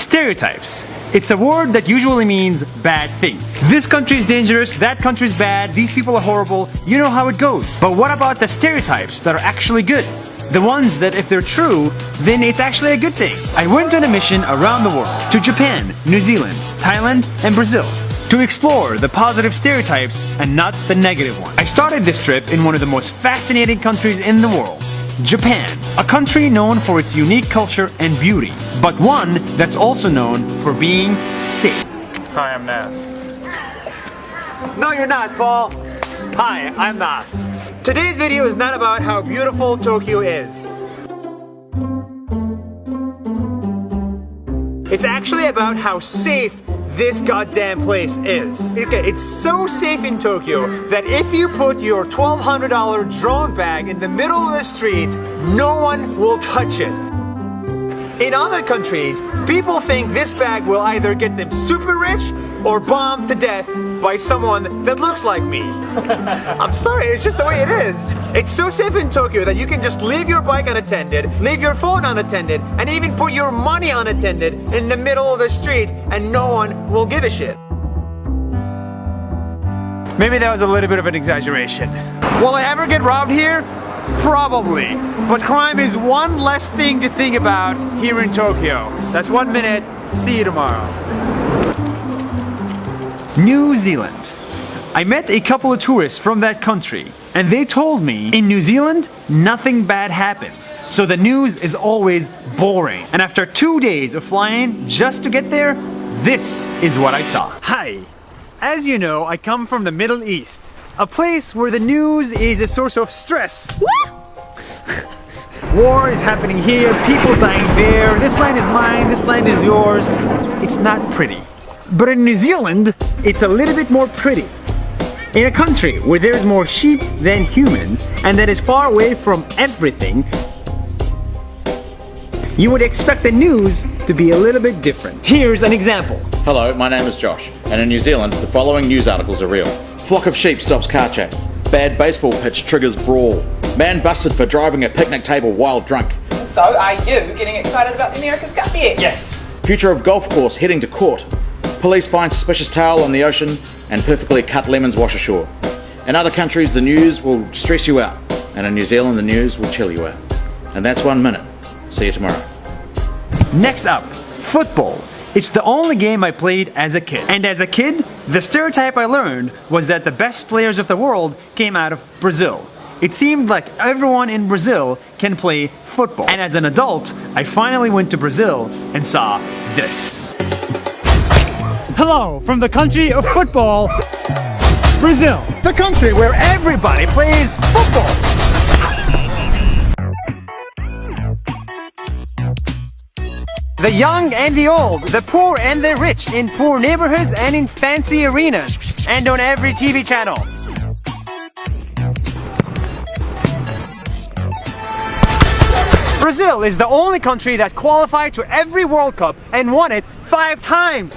Stereotypes. It's a word that usually means bad things. This country is dangerous, that country is bad, these people are horrible, you know how it goes. But what about the stereotypes that are actually good? The ones that if they're true, then it's actually a good thing. I went on a mission around the world, to Japan, New Zealand, Thailand, and Brazil, to explore the positive stereotypes and not the negative ones. I started this trip in one of the most fascinating countries in the world, Japan, a country known for its unique culture and beauty, but one that's also known for being safe. Hi, I'm Nas. No, you're not, Paul. Hi, I'm Nas. Today's video is not about how beautiful Tokyo is. It's actually about how safe this goddamn place is. Okay, it's so safe in Tokyo that if you put your $1,200 drone bag in the middle of the street, no one will touch it. In other countries, people think this bag will either get them super rich or bombed to death by someone that looks like me. I'm sorry, it's just the way it is. It's so safe in Tokyo that you can just leave your bike unattended, leave your phone unattended, and even put your money unattended in the middle of the street and no one will give a shit. Maybe that was a little bit of an exaggeration. Will I ever get robbed here? Probably. But crime is one less thing to think about here in Tokyo. That's 1 minute. See you tomorrow. New Zealand. I met a couple of tourists from that country, and they told me in New Zealand, nothing bad happens. So the news is always boring. And after 2 days of flying just to get there, this is what I saw. Hi. As you know, I come from the Middle East, a place where the news is a source of stress. War is happening here, people dying there, this land is mine, this land is yours. It's not pretty. But in New Zealand, it's a little bit more pretty. In a country where there's more sheep than humans, and that is far away from everything, you would expect the news to be a little bit different. Here's an example. Hello, my name is Josh, and in New Zealand, the following news articles are real. Flock of sheep stops car chase. Bad baseball pitch triggers brawl. Man busted for driving a picnic table while drunk. So, are you getting excited about the America's Cup yet? Yes. Future of golf course heading to court. Police find suspicious towel on the ocean and perfectly cut lemons wash ashore. In other countries, the news will stress you out, and in New Zealand, the news will chill you out. And that's 1 minute. See you tomorrow. Next up, football. It's the only game I played as a kid. And as a kid, the stereotype I learned was that the best players of the world came out of Brazil. It seemed like everyone in Brazil can play football. And as an adult, I finally went to Brazil and saw this. Hello from the country of football, Brazil. The country where everybody plays football. The young and the old, the poor and the rich, in poor neighborhoods and in fancy arenas, and on every TV channel. Brazil is the only country that qualified to every World Cup and won it 5 times.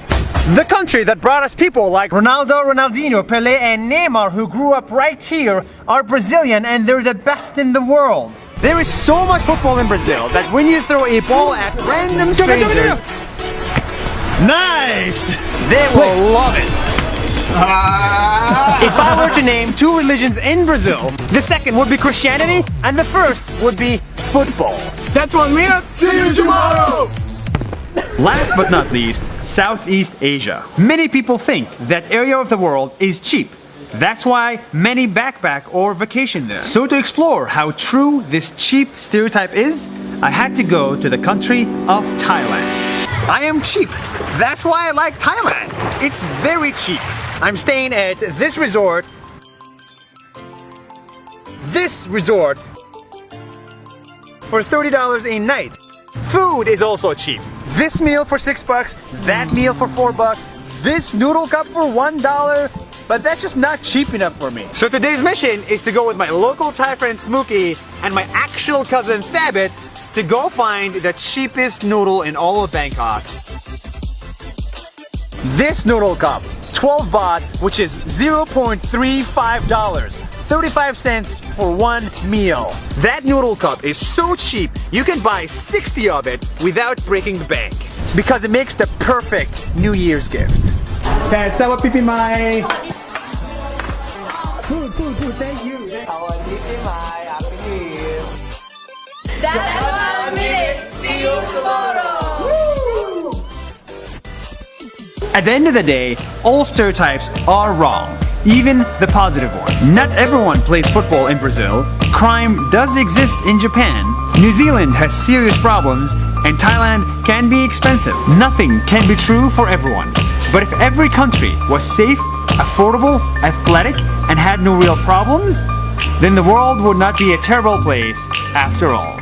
The country that brought us people like Ronaldo, Ronaldinho, Pelé, and Neymar, who grew up right here, are Brazilian and they're the best in the world. There is so much football in Brazil that when you throw a ball at random strangers, nice! They will love it. If I were to name 2 religions in Brazil, the second would be Christianity and the first would be football. That's 1 minute. See you tomorrow! Last but not least, Southeast Asia. Many people think that area of the world is cheap. That's why many backpack or vacation there. So to explore how true this cheap stereotype is, I had to go to the country of Thailand. I am cheap. That's why I like Thailand. It's very cheap. I'm staying at this resort. For $30 a night. Food is also cheap. This meal for $6, that meal for $4, this noodle cup for $1. But that's just not cheap enough for me. So today's mission is to go with my local Thai friend Smokey and my actual cousin Thabit to go find the cheapest noodle in all of Bangkok. This noodle cup, 12 baht, which is $0.35, 35 cents for 1 meal. That noodle cup is so cheap, you can buy 60 of it without breaking the bank. because it makes the perfect New Year's gift. Sawa pipi mai. Food, thank you. That's 1 minute. See you tomorrow. At the end of the day, all stereotypes are wrong, even the positive one. Not everyone plays football in Brazil. Crime does exist in Japan. New Zealand has serious problems, and Thailand can be expensive. Nothing can be true for everyone. But if every country was safe, affordable, athletic, and had no real problems, then the world would not be a terrible place after all.